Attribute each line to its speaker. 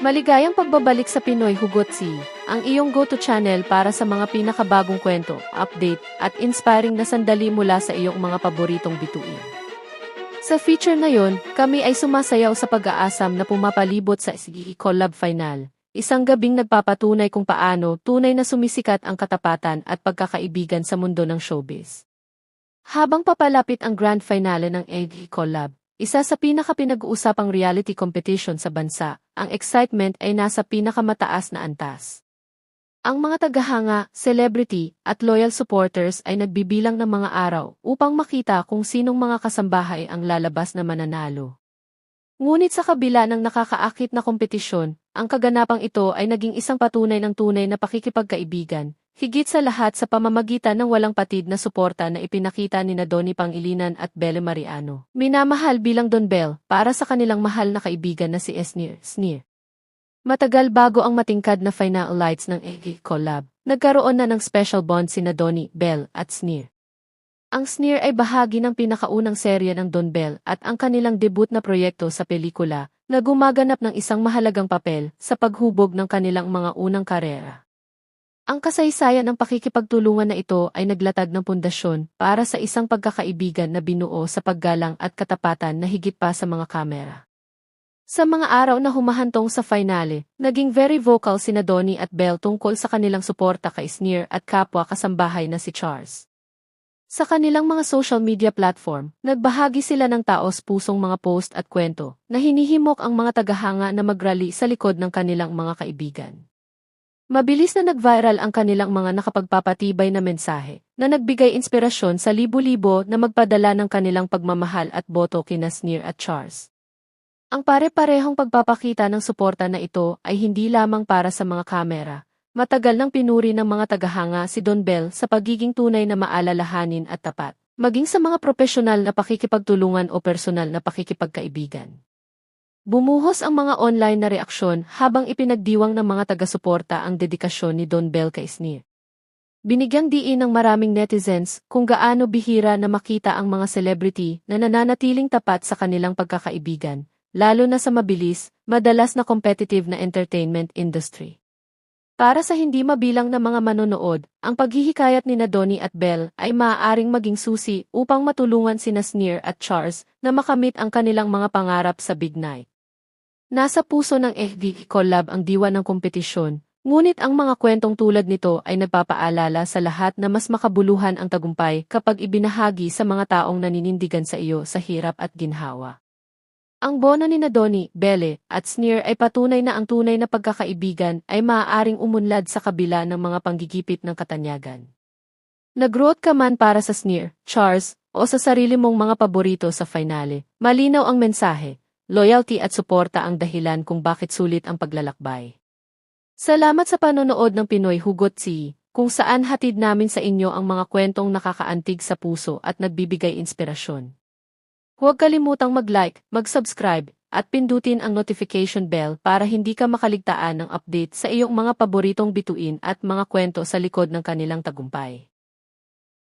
Speaker 1: Maligayang pagbabalik sa Pinoy Hugot Si, ang iyong go-to channel para sa mga pinakabagong kwento, update, at inspiring na sandali mula sa iyong mga paboritong bituin. Sa feature ngayon, kami ay sumasayaw sa pag-aasam na pumapalibot sa SGE Collab Final, isang gabing nagpapatunay kung paano tunay na sumisikat ang katapatan at pagkakaibigan sa mundo ng showbiz. Habang papalapit ang grand finale ng SGE Collab, isa sa pinaka-pinag-uusapang reality competition sa bansa, ang excitement ay nasa pinakamataas na antas. Ang mga tagahanga, celebrity, at loyal supporters ay nagbibilang ng mga araw upang makita kung sinong mga kasambahay ang lalabas na mananalo. Ngunit sa kabila ng nakakaakit na kompetisyon, ang kaganapang ito ay naging isang patunay ng tunay na pakikipagkaibigan, higit sa lahat sa pamamagitan ng walang patid na suporta na ipinakita ni Donnie Pangilinan at Belle Mariano. Minamahal bilang Don Bell para sa kanilang mahal na kaibigan na si Sneer. Matagal bago ang matingkad na final lights ng SGE Collab, nagkaroon na ng special bond sina Donnie, Bell at Sneer. Ang Sneer ay bahagi ng pinakaunang serye ng Don Bell at ang kanilang debut na proyekto sa pelikula na gumaganap ng isang mahalagang papel sa paghubog ng kanilang mga unang karera. Ang kasaysayan ng pakikipagtulungan na ito ay naglatag ng pundasyon para sa isang pagkakaibigan na binuo sa paggalang at katapatan na higit pa sa mga kamera. Sa mga araw na humahantong sa finale, naging very vocal sina Donnie at Belle tungkol sa kanilang suporta kay Sneer at kapwa kasambahay na si Charles. Sa kanilang mga social media platform, nagbahagi sila ng taos-pusong mga post at kwento na hinihimok ang mga tagahanga na magrally sa likod ng kanilang mga kaibigan. Mabilis na nag-viral ang kanilang mga nakapagpapatibay na mensahe na nagbigay inspirasyon sa libo-libo na magpadala ng kanilang pagmamahal at boto kina Sneer at Charles. Ang pare-parehong pagpapakita ng suporta na ito ay hindi lamang para sa mga kamera. Matagal nang pinuri ng mga tagahanga si Don Bell sa pagiging tunay na maalalahanin at tapat, maging sa mga profesional na pakikipagtulungan o personal na pakikipagkaibigan. Bumuhos ang mga online na reaksyon habang ipinagdiwang ng mga taga-suporta ang dedikasyon ni Don Bell kay Sneer. Binigyang diin ng maraming netizens kung gaano bihira na makita ang mga celebrity na nananatiling tapat sa kanilang pagkakaibigan, lalo na sa mabilis, madalas na competitive na entertainment industry. Para sa hindi mabilang na mga manonood, ang paghihikayat ni Donnie at Belle ay maaaring maging susi upang matulungan sina Sneer at Charles na makamit ang kanilang mga pangarap sa big night. Nasa puso ng SGE Collab ang diwa ng kompetisyon, ngunit ang mga kwentong tulad nito ay nagpapaalala sa lahat na mas makabuluhan ang tagumpay kapag ibinahagi sa mga taong naninindigan sa iyo sa hirap at ginhawa. Ang bono ni Donnie, Belle, at Sneer ay patunay na ang tunay na pagkakaibigan ay maaaring umunlad sa kabila ng mga panggigipit ng katanyagan. Nag-root ka man para sa Sneer, Charles, o sa sarili mong mga paborito sa finale, malinaw ang mensahe. Loyalty at suporta ang dahilan kung bakit sulit ang paglalakbay. Salamat sa panonood ng Pinoy Hugot Si, kung saan hatid namin sa inyo ang mga kwentong nakakaantig sa puso at nagbibigay inspirasyon. Huwag kalimutang mag-like, mag-subscribe, at pindutin ang notification bell para hindi ka makaligtaan ng update sa iyong mga paboritong bituin at mga kwento sa likod ng kanilang tagumpay.